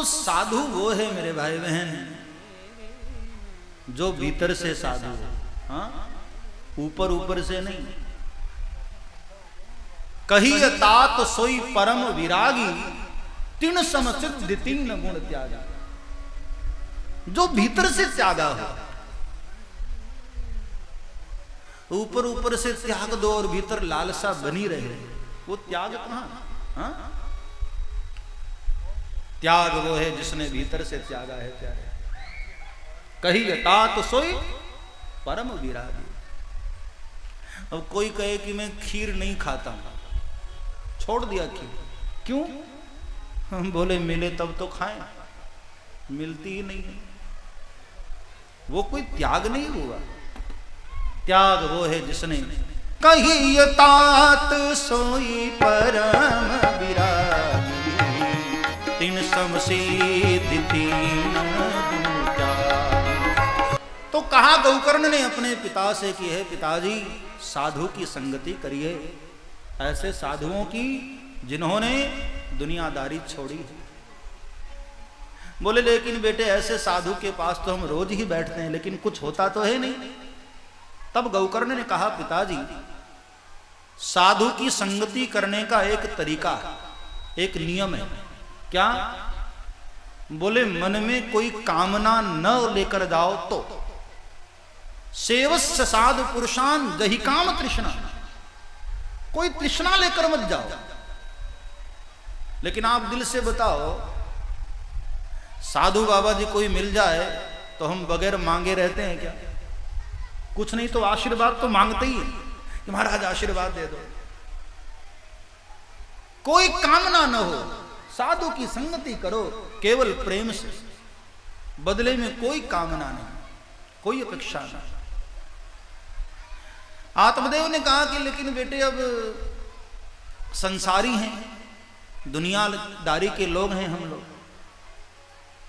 तो साधु वो है मेरे भाई बहन जो भीतर से साधु है, हाँ, ऊपर ऊपर से नहीं। कही तात सोई परम विरागी, तीन समसिद्ध तीन गुण त्यागा। जो भीतर से त्यागा हो, ऊपर ऊपर से त्याग दो और भीतर लालसा बनी रहे, वो त्याग कहां? हाँ? त्याग वो है जिसने भीतर से त्यागा है प्यारे। कही तात सोई परम विरागी। अब कोई कहे कि मैं खीर नहीं खाता, छोड़ दिया खीर, क्यों? हम बोले मिले तब तो खाएं, मिलती ही नहीं है। वो कोई त्याग नहीं हुआ। त्याग वो है जिसने कही तात सोई परम विरागी, तीन समसिद्ध तीन गुण त्यागी। तो कहा गौकर्ण ने अपने पिता से कि है पिताजी, साधु की संगति करिए, ऐसे साधुओं की जिन्होंने दुनियादारी छोड़ी। बोले लेकिन बेटे ऐसे साधु के पास तो हम रोज ही बैठते हैं, लेकिन कुछ होता तो है नहीं। तब गौकर्ण ने कहा पिताजी, साधु की संगति करने का एक तरीका, एक नियम है। क्या? बोले मन में कोई कामना न लेकर जाओ तो। सेवस्य साधु पुरुषान जहि काम तृष्णा। कोई तृष्णा लेकर मत जाओ। लेकिन आप दिल से बताओ, साधु बाबा जी कोई मिल जाए तो हम बगैर मांगे रहते हैं क्या? कुछ नहीं तो आशीर्वाद तो मांगते ही कि महाराज आशीर्वाद दे दो। कोई कामना न हो, साधु की संगति करो केवल प्रेम से, बदले में कोई कामना नहीं, कोई अपेक्षा नहीं। आत्मदेव ने कहा कि लेकिन बेटे अब संसारी हैं, दुनियादारी के लोग हैं हम लोग,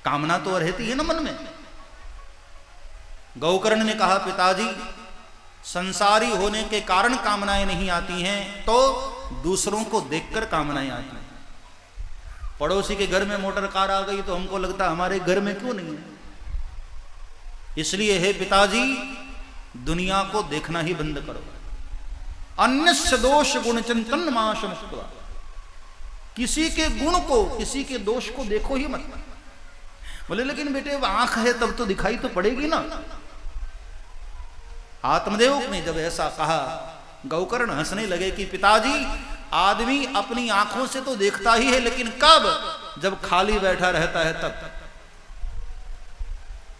कामना तो रहती है ना मन में। गौकर्ण ने कहा पिताजी, संसारी होने के कारण कामनाएं नहीं आती हैं, तो दूसरों को देखकर कामनाएं आती हैं। पड़ोसी के घर में मोटर कार आ गई तो हमको लगता हमारे घर में क्यों नहीं है। इसलिए हे पिताजी, दुनिया को देखना ही बंद करो। अन्यस्य दोष गुण चिंतन माश मुक्त्वा। किसी के गुण को, किसी के दोष को देखो ही मत। बोले लेकिन बेटे अब आंख है तब तो दिखाई तो पड़ेगी ना। आत्मदेव ने जब ऐसा कहा, गौकर्ण हंसने लगे कि पिताजी, आदमी अपनी आंखों से तो देखता ही है, लेकिन कब? जब खाली बैठा रहता है तब।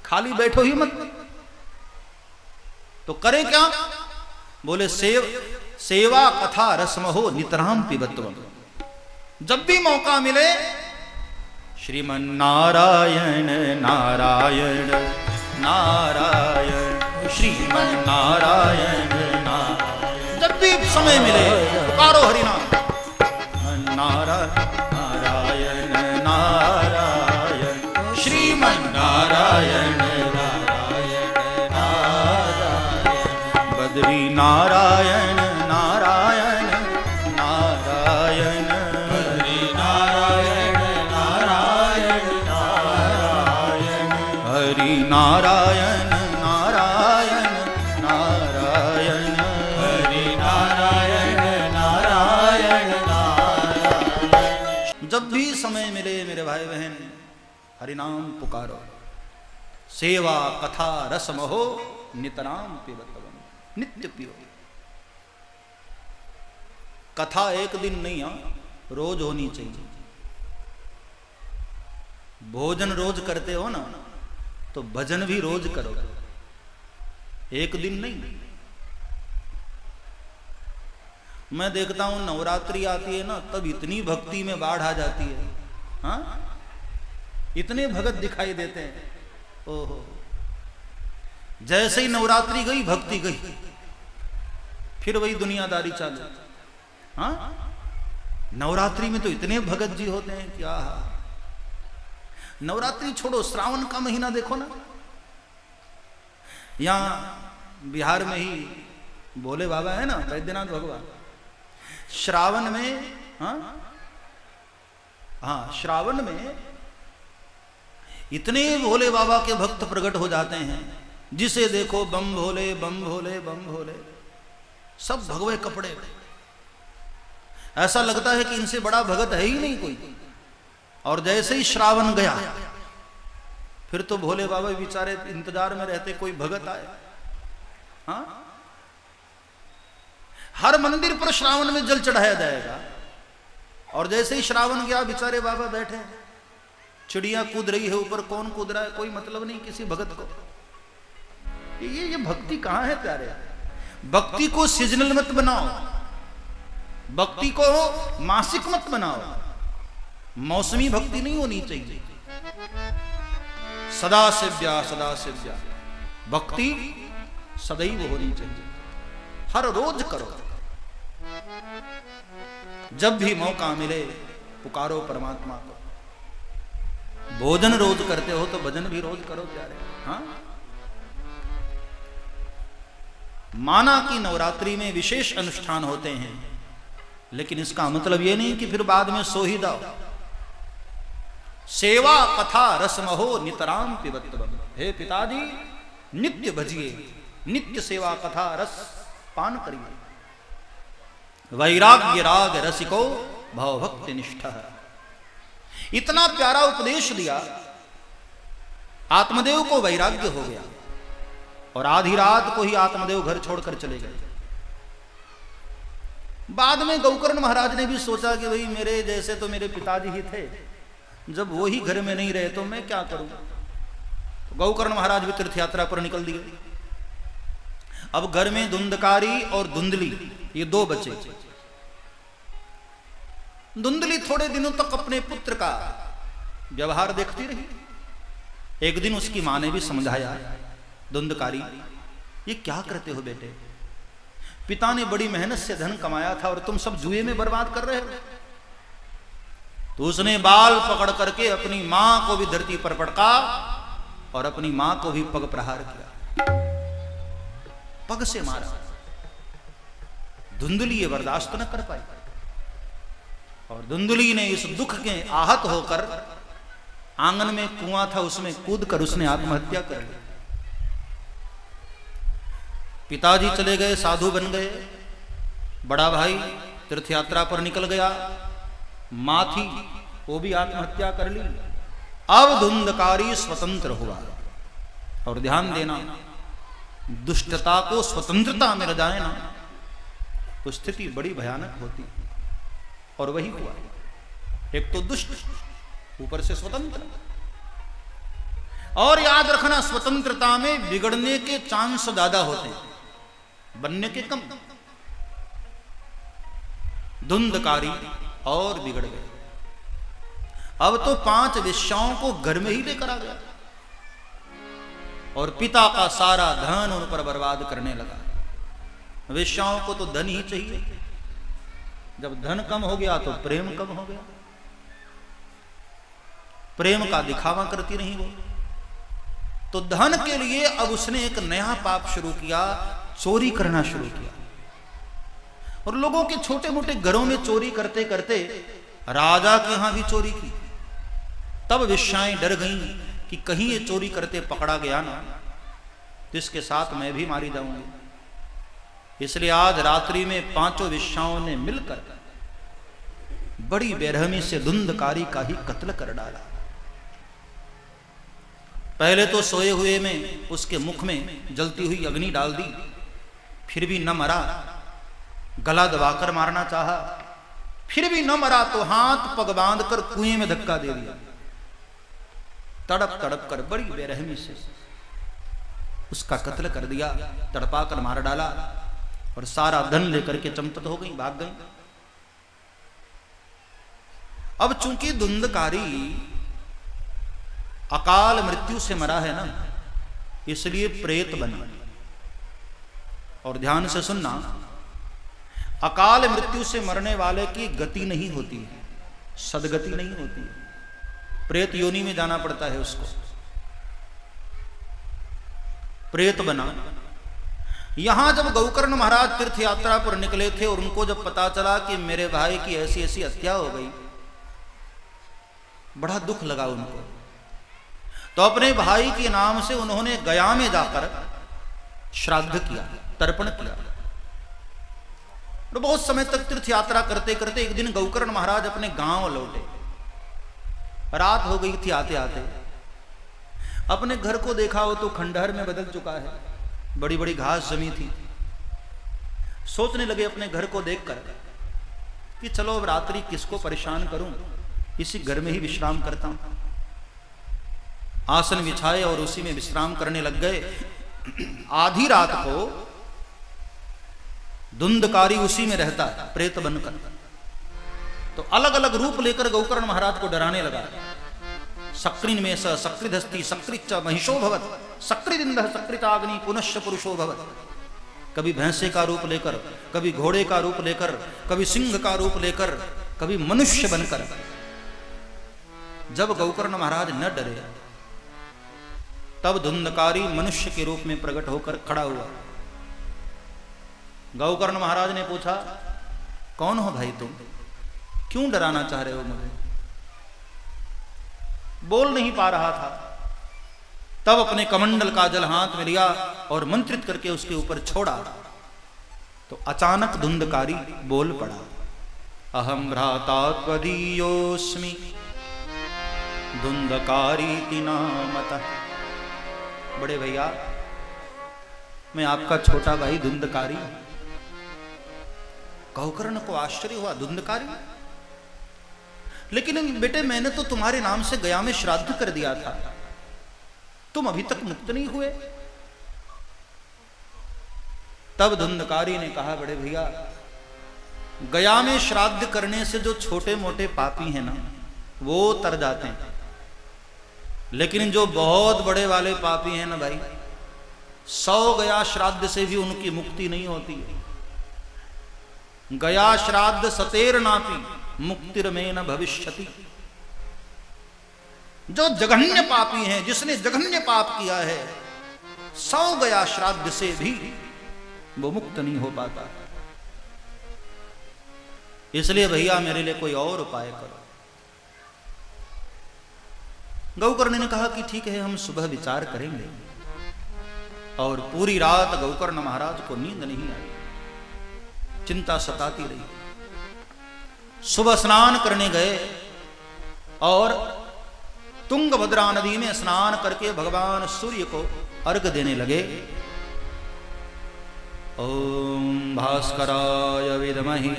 खाली बैठो ही मत। तो करें क्या? बोले सेवा कथा रसमहो नितराम पिबत्वम। जब भी मौका मिले श्रीमन नारायण नारायण नारायण श्रीमन नारायण नारायण। जब भी समय मिले पुकारो हरिनाम, नारायण नारायण श्रीमन नारायण नारायण नारायण। बद्री नारायण नारायण नारायण, बद्री नारायण नारायण नारायण, हरि नारायण नारायण नारायण, हरि नारायण नारायण नारायण। जब भी समय मिले मेरे भाई बहन हरिनाम पुकारो। सेवा कथा रसमहो नितराम पिबत्वम। नित्य पियो। कथा एक दिन नहीं, रोज होनी चाहिए। भोजन रोज करते हो ना, तो भजन भी रोज करो, एक दिन नहीं। मैं देखता हूं नवरात्रि आती है ना, तब इतनी भक्ति में बाढ़ आ जाती है। हाँ, इतने भगत दिखाई देते हैं। ओहो, जैसे ही नवरात्रि गई भक्ति गई, फिर वही दुनियादारी चालू। हाँ, नवरात्रि में तो इतने भगत जी होते हैं क्या। नवरात्रि छोड़ो, श्रावण का महीना देखो ना, यहां बिहार में ही भोले बाबा है ना, वैद्यनाथ भगवान, श्रावण में, हाँ, श्रावण में इतने भोले बाबा के भक्त प्रकट हो जाते हैं, जिसे देखो बम भोले बम भोले बम भोले, सब भगवे कपड़े। ऐसा लगता है कि इनसे बड़ा भगत है ही नहीं कोई। और जैसे ही श्रावण गया, फिर तो भोले बाबा बेचारे इंतजार में रहते कोई भगत आए। हाँ, हर मंदिर पर श्रावण में जल चढ़ाया जाएगा, और जैसे ही श्रावण गया बेचारे बाबा बैठे, चिड़िया कूद रही है ऊपर, कौन कूद रहा है कोई मतलब नहीं किसी भगत को। ये भक्ति कहां है प्यारे? भक्ति को सीजनल मत बनाओ, भक्ति को मासिक मत बनाओ, मौसमी भक्ति नहीं होनी चाहिए। सदा सेव्या भक्ति सदैव होनी चाहिए, हर रोज करो। जब भी मौका मिले पुकारो परमात्मा को। भोजन रोज करते हो तो भजन भी रोज करो प्यारे। हाँ, माना कि नवरात्रि में विशेष अनुष्ठान होते हैं, लेकिन इसका मतलब यह नहीं कि फिर बाद में सो ही जाओ। सेवा कथा रसमहो नितराम पिबत्वम। हे पिताजी, नित्य भजिए, नित्य सेवा कथा रस पान करिए। वैराग्य राग रसिको भवभक्ति निष्ठ। इतना प्यारा उपदेश दिया, आत्मदेव को वैराग्य हो गया, और आधी रात को ही आत्मदेव घर छोड़कर चले गए। बाद में गौकर्ण महाराज ने भी सोचा कि भाई मेरे जैसे तो मेरे पिताजी ही थे, जब वो ही घर में नहीं रहे तो मैं क्या करूं। तो गौकर्ण महाराज भी तीर्थ यात्रा पर निकल दिए। अब घर में धुंधकारी और धुंधली, ये दो बच्चे। धुंधली थोड़े दिनों तक अपने पुत्र का व्यवहार देखती रही। एक दिन उसकी मां ने भी समझाया, धुंधकारी ये क्या करते हो बेटे, पिता ने बड़ी मेहनत से धन कमाया था और तुम सब जुए में बर्बाद कर रहे हो। तो उसने बाल पकड़ करके अपनी मां को भी धरती पर पटका और अपनी मां को भी पग प्रहार किया, पग से मारा। धुंधली ये बर्दाश्त न कर पाई, और धुंधली ने इस दुख के आहत होकर आंगन में कुआं था उसमें कूद कर उसने आत्महत्या कर ली। पिताजी चले गए, साधु बन गए, बड़ा भाई तीर्थ यात्रा पर निकल गया, मां थी वो भी आत्महत्या कर ली। अब धुंधकारी स्वतंत्र हुआ। और ध्यान देना, दुष्टता को स्वतंत्रता मिल जाए ना तो स्थिति बड़ी भयानक होती, और वही हुआ। एक तो दुष्ट, ऊपर से स्वतंत्र। और याद रखना, स्वतंत्रता में बिगड़ने के चांस ज्यादा होते हैं, बनने के कम। धुंधकारी और बिगड़ गए। अब तो 5 वेश्याओं को घर में ही लेकर आ गया, और पिता का सारा धन उन पर बर्बाद करने लगा। वेश्याओं को तो धन ही चाहिए, जब धन कम हो गया तो प्रेम कम हो गया। प्रेम का दिखावा करती रही वो। तो धन के लिए अब उसने एक नया पाप शुरू किया, चोरी करना शुरू किया। और लोगों के छोटे मोटे घरों में चोरी करते करते राजा के यहां भी चोरी की। तब वेश्याएं डर गईं कि कहीं ये चोरी करते पकड़ा गया ना तो इसके साथ मैं भी मारी जाऊंगी। इसलिए आज रात्रि में 5 वेश्याओं ने मिलकर बड़ी बेरहमी से धुंधकारी का ही कत्ल कर डाला। पहले तो सोए हुए में उसके मुख में जलती हुई अग्नि डाल दी, फिर भी न मरा, गला दबाकर मारना चाहा, फिर भी न मरा तो हाथ पग बांध कर कुएं में धक्का दे दिया। तड़प तड़प कर बड़ी बेरहमी से उसका कत्ल कर दिया, तड़पा कर मार डाला, और सारा धन लेकर के चंपत हो गई, भाग गई। अब चूंकि धुंधकारी अकाल मृत्यु से मरा है ना, इसलिए प्रेत बना। और ध्यान से सुनना, अकाल मृत्यु से मरने वाले की गति नहीं होती है, सदगति नहीं होती है, प्रेत योनि में जाना पड़ता है उसको। प्रेत बना। यहां जब गौकर्ण महाराज तीर्थ यात्रा पर निकले थे और उनको जब पता चला कि मेरे भाई की ऐसी ऐसी हत्या हो गई, बड़ा दुख लगा उनको। तो अपने भाई के नाम से उन्होंने गया में जाकर श्राद्ध किया, तर्पण किया। और बहुत समय तक तीर्थ यात्रा करते करते एक दिन गौकर्ण महाराज अपने गांव लौटे। रात हो गई थी आते आते। अपने घर को देखा हो तो खंडहर में बदल चुका है, बड़ी बड़ी घास जमी थी। सोचने लगे अपने घर को देखकर कि चलो अब रात्रि किसको परेशान करूं, इसी घर में ही विश्राम करता हूं। आसन बिछाए और उसी में विश्राम करने लग गए। आधी रात को धुंधकारी उसी में रहता है प्रेत बनकर। तो अलग अलग रूप लेकर गौकर्ण महाराज को डराने लगा। सक्रिन्मेष सक्रिधस्ति सक्रिच महिषो भवत सक्रिदिंदः सक्रिताग्नि पुनश्च पुरुषो भवत। कभी भैंसे का रूप लेकर, कभी घोड़े का रूप लेकर, कभी सिंह का रूप लेकर, कभी मनुष्य बनकर। जब गौकर्ण महाराज न डरे तब धुंधकारी मनुष्य के रूप में प्रकट होकर खड़ा हुआ। गौकर्ण महाराज ने पूछा, कौन हो भाई तुम, क्यों डराना चाह रहे हो मुझे? बोल नहीं पा रहा था। तब अपने कमंडल का जल हाथ में लिया और मंत्रित करके उसके ऊपर छोड़ा। तो अचानक धुंधकारी बोल पड़ा, अहम भ्राता त्वदीयोस्मि धुंधकारी नामतः। बड़े भैया, मैं आपका छोटा भाई धुंधकारी। गौकर्ण को आश्चर्य हुआ, धुंधकारी? लेकिन बेटे मैंने तो तुम्हारे नाम से गया में श्राद्ध कर दिया था, तुम अभी तक मुक्त नहीं हुए। तब धुंधकारी ने कहा, बड़े भैया, गया में श्राद्ध करने से जो छोटे मोटे पापी हैं ना वो तर जाते हैं, लेकिन जो बहुत बड़े वाले पापी हैं ना भाई, 100 गया श्राद्ध से भी उनकी मुक्ति नहीं होती है। गया श्राद्ध सतेर नापी मुक्तिर्मेन भविष्यति। जो जघन्य पापी हैं, जिसने जघन्य पाप किया है, 100 गया श्राद्ध से भी वो मुक्त नहीं हो पाता। इसलिए भैया मेरे लिए कोई और उपाय करो। गौकर्ण ने कहा कि ठीक है, हम सुबह विचार करेंगे। और पूरी रात गौकर्ण महाराज को नींद नहीं आई, चिंता सताती रही। सुबह स्नान करने गए और तुंगभद्रा नदी में स्नान करके भगवान सूर्य को अर्घ देने लगे। ओम भास्कराय विद्महि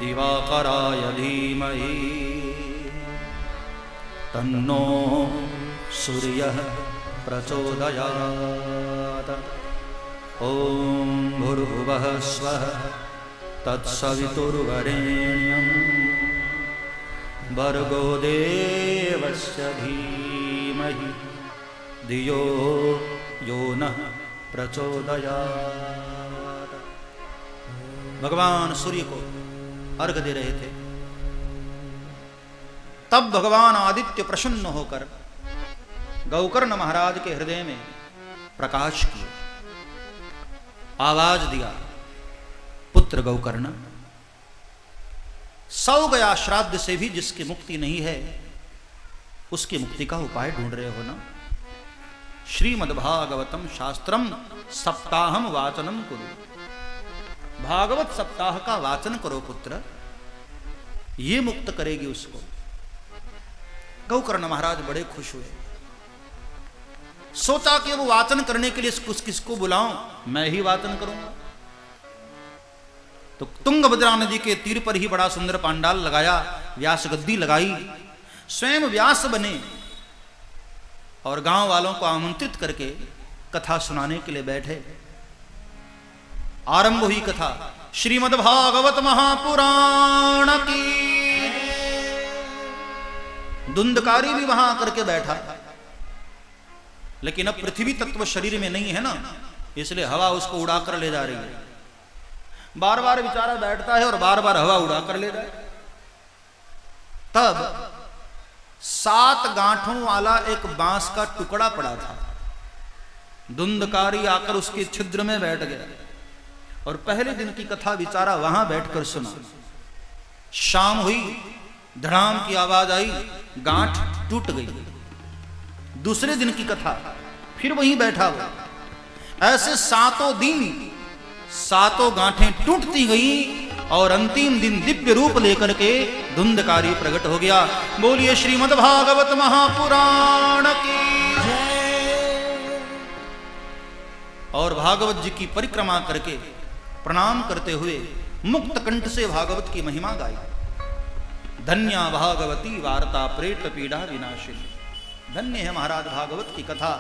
दिवाकराय धीमहि तन्नो सूर्यः प्रचोदयात्। ओम भूर्भुवः स्वः तत्सवितुर्वरेण्यं भर्गो देवस्य धीमहि धियो यो नः प्रचोदयात्। भगवान सूर्य को अर्घ दे रहे थे। तब भगवान आदित्य प्रसन्न होकर गौकर्ण महाराज के हृदय में प्रकाश किया, आवाज दिया, पुत्र गौकर्ण, 100 गया श्राद्ध से भी जिसकी मुक्ति नहीं है, उसकी मुक्ति का उपाय ढूंढ रहे हो ना? श्रीमद्भागवतम शास्त्रम सप्ताहम वाचनम कुरु। भागवत सप्ताह का वाचन करो पुत्र, ये मुक्त करेगी उसको। गौकर्ण महाराज बड़े खुश हुए। सोचा कि वो वाचन करने के लिए किसको बुलाऊं, मैं ही वाचन करूंगा। तो तुंगभद्रा नदी के तीर पर ही बड़ा सुंदर पांडाल लगाया, व्यास गद्दी लगाई, स्वयं व्यास बने और गांव वालों को आमंत्रित करके कथा सुनाने के लिए बैठे। आरंभ हुई कथा, श्रीमद्भागवत महापुराण की। धुंधकारी भी वहां करके बैठा, लेकिन अब पृथ्वी तत्व शरीर में नहीं है ना, इसलिए हवा उसको उड़ाकर ले जा रही है। बार बार बेचारा बैठता है और बार बार हवा उड़ाकर ले रहा है। तब 7 गांठों वाला एक बांस का टुकड़ा पड़ा था। धुंधकारी आकर उसके छिद्र में बैठ गया और पहले दिन की कथा बेचारा वहां बैठकर सुना। शाम हुई, धड़ाम की आवाज आई, गांठ टूट गई। दूसरे दिन की कथा, फिर वहीं बैठा हुआ। ऐसे 7 दिन 7 गांठें टूटती गई और अंतिम दिन दिव्य रूप लेकर के धुंधकारी प्रकट हो गया। बोलिए श्रीमद् भागवत महापुराण की जय। और भागवत जी की परिक्रमा करके प्रणाम करते हुए मुक्त कंठ से भागवत की महिमा गाई। धन्या भागवती वार्ता प्रेत पीड़ा विनाशिनी। धन्य है महाराज भागवत की कथा।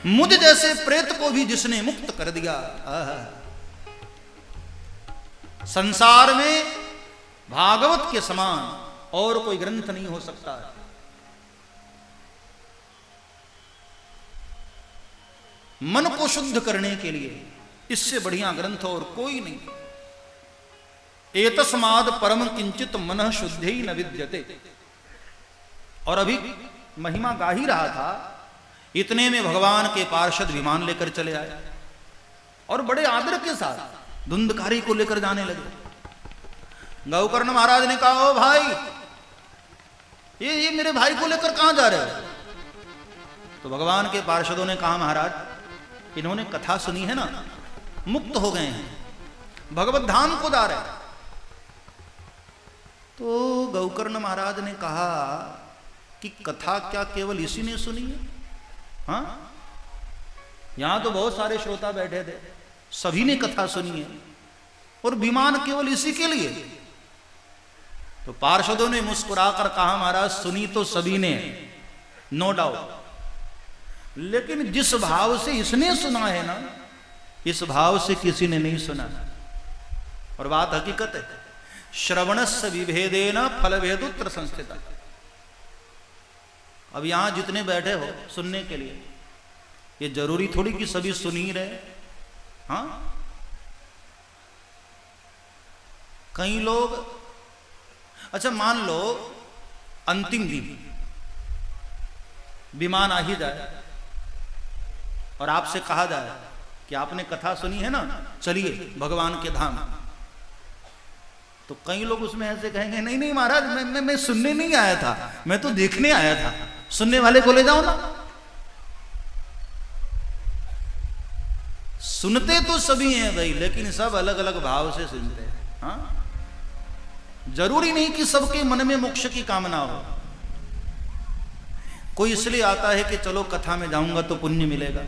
मुझ जैसे प्रेत को भी जिसने मुक्त कर दिया। संसार में भागवत के समान और कोई ग्रंथ नहीं हो सकता। मन को शुद्ध करने के लिए इससे बढ़िया ग्रंथ और कोई नहीं। एतस्माद् परम किंचित मनः शुद्धि न विद्यते। और अभी महिमा गा ही रहा था, इतने में भगवान के पार्षद विमान लेकर चले आए और बड़े आदर के साथ धुंधकारी को लेकर जाने लगे। गौकर्ण महाराज ने कहा, ओ भाई, ये मेरे भाई को लेकर कहां जा रहे हो? तो भगवान के पार्षदों ने कहा, महाराज इन्होंने कथा सुनी है ना, मुक्त हो गए हैं, भगवत धाम को जा रहे हैं। तो गौकर्ण महाराज ने कहा कि कथा क्या केवल इसी ने सुनी है? हाँ, यहां तो बहुत सारे श्रोता बैठे थे, सभी ने कथा सुनी है और विमान केवल इसी के लिए। तो पार्षदों ने मुस्कुराकर कहा, महाराज सुनी तो सभी ने, नो डाउट, लेकिन जिस भाव से इसने सुना है ना, इस भाव से किसी ने नहीं सुना। और बात हकीकत है, श्रवणस्य विभेदेन फलभेदुत्र संस्थिता। अब यहां जितने बैठे हो सुनने के लिए, ये जरूरी थोड़ी कि सभी सुन ही रहे। हाँ, कई लोग, अच्छा मान लो अंतिम दिन विमान आ ही जाए और आपसे कहा जाए कि आपने कथा सुनी है ना, चलिए भगवान के धाम। तो कई लोग उसमें ऐसे कहेंगे, नहीं नहीं महाराज, मैं सुनने नहीं आया था, मैं तो देखने आया था। सुनने वाले को ले जाओ ना। सुनते तो सभी हैं भाई, लेकिन सब अलग अलग भाव से सुनते हैं। हाँ, जरूरी नहीं कि सबके मन में मोक्ष की कामना हो। कोई इसलिए आता है कि चलो कथा में जाऊंगा तो पुण्य मिलेगा।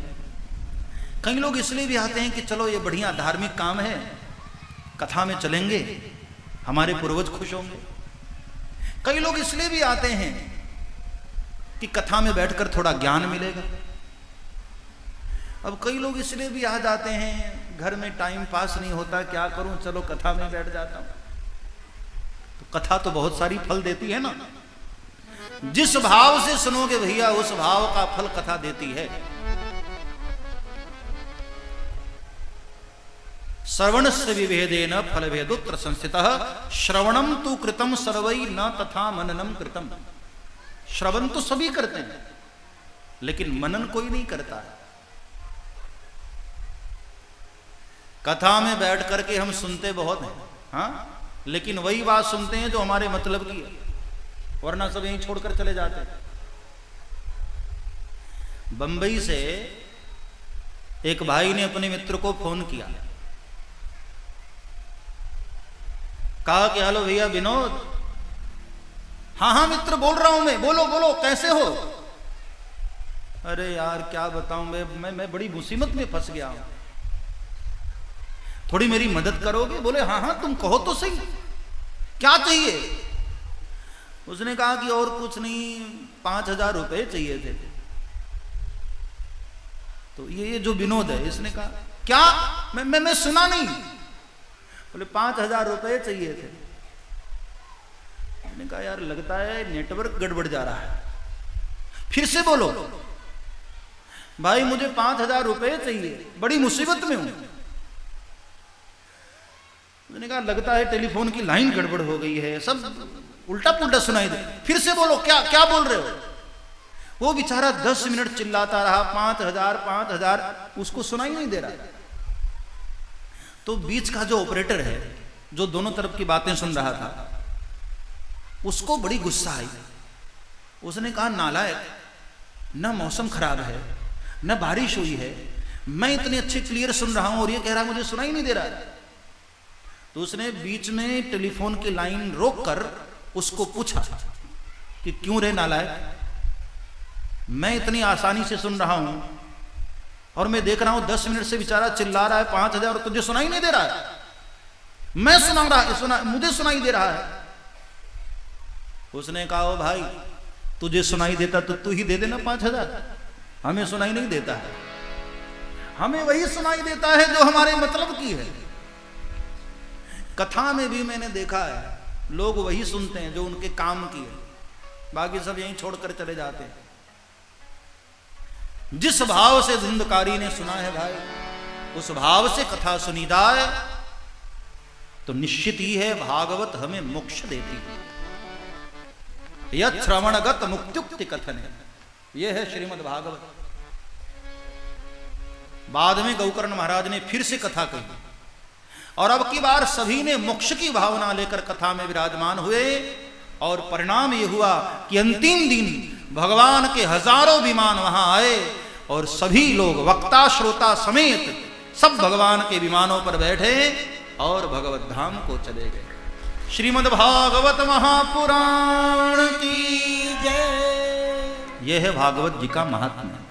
कई लोग इसलिए भी आते हैं कि चलो ये बढ़िया धार्मिक काम है, कथा में चलेंगे, हमारे पूर्वज खुश होंगे। कई लोग इसलिए भी आते हैं कि कथा में बैठकर थोड़ा ज्ञान मिलेगा। अब कई लोग इसलिए भी आ जाते हैं, घर में टाइम पास नहीं होता, क्या करूं, चलो कथा में बैठ जाता हूं। तो कथा तो बहुत सारी फल देती है ना। जिस भाव से सुनोगे भैया, उस भाव का फल कथा देती है। श्रवणस्य विभेदेन फलभेदुत्र संस्थितः श्रवणम तु कृतम सर्वै न तथा मननम कृतम। श्रवण तो सभी करते हैं, लेकिन मनन कोई नहीं करता है। कथा में बैठ करके हम सुनते बहुत हैं, हाँ, लेकिन वही बात सुनते हैं जो हमारे मतलब की है, वरना सब यहीं छोड़कर चले जाते हैं। बंबई से एक भाई ने अपने मित्र को फोन किया, कहा कि हेलो भैया विनोद। हाँ हाँ मित्र बोल रहा हूं मैं, बोलो बोलो, कैसे हो? अरे यार क्या बताऊं, मैं बड़ी मुसीबत में फंस गया हूं, थोड़ी मेरी मदद करोगे? बोले हाँ हाँ तुम कहो तो सही, क्या चाहिए? उसने कहा कि और कुछ नहीं, 5,000 रुपए चाहिए थे। तो ये जो विनोद है, इसने कहा क्या? मैं सुना नहीं। बोले 5,000 रुपए चाहिए थे। मैंने कहा यार लगता है नेटवर्क गड़बड़ जा रहा है, फिर से बोलो। भाई मुझे 5,000 रुपए चाहिए, बड़ी मुसीबत में हूं। मैंने कहा लगता है टेलीफोन की लाइन गड़बड़ हो गई है, सब उल्टा पुल्टा सुनाई दे, फिर से बोलो, क्या क्या बोल रहे हो? वो बेचारा 10 मिनट चिल्लाता रहा, 5,000 5,000, उसको सुनाई नहीं दे रहा। तो बीच का जो ऑपरेटर है, जो दोनों तरफ की बातें सुन रहा था, उसको बड़ी गुस्सा आई। उसने कहा नालायक, न मौसम खराब है, न बारिश हुई है, मैं इतने अच्छे क्लियर सुन रहा हूं और ये कह रहा मुझे सुनाई नहीं दे रहा है। तो उसने बीच में टेलीफोन की लाइन रोक कर उसको पूछा कि क्यों रे नालायक, मैं इतनी आसानी से सुन रहा हूं और मैं देख रहा हूं 10 मिनट से बेचारा चिल्ला रहा है 5000 और तुझे सुनाई नहीं दे रहा है। मैं मुझे सुनाई दे रहा है। उसने कहा ओ भाई, तुझे सुनाई देता तो तू ही दे देना 5000, हमें सुनाई नहीं देता है, हमें वही सुनाई देता है जो हमारे मतलब की है। कथा में भी मैंने देखा है लोग वही सुनते हैं जो उनके काम की है, बाकी सब यहीं छोड़कर चले जाते हैं। जिस भाव से धुंधकारी ने सुना है भाई, उस भाव से कथा सुनी जाए तो निश्चित ही है भागवत हमें मोक्ष देती है। यह श्रवणगत मुक्त्युक्ति कथन है, यह है श्रीमद् भागवत। बाद में गौकर्ण महाराज ने फिर से कथा कही और अब की बार सभी ने मोक्ष की भावना लेकर कथा में विराजमान हुए और परिणाम यह हुआ कि अंतिम दिन भगवान के हजारों विमान वहां आए और सभी लोग वक्ता श्रोता समेत सब भगवान के विमानों पर बैठे और भगवत धाम को चले गए। श्रीमद् भागवत महापुराण की जय। यह है भागवत जी का महात्म्य।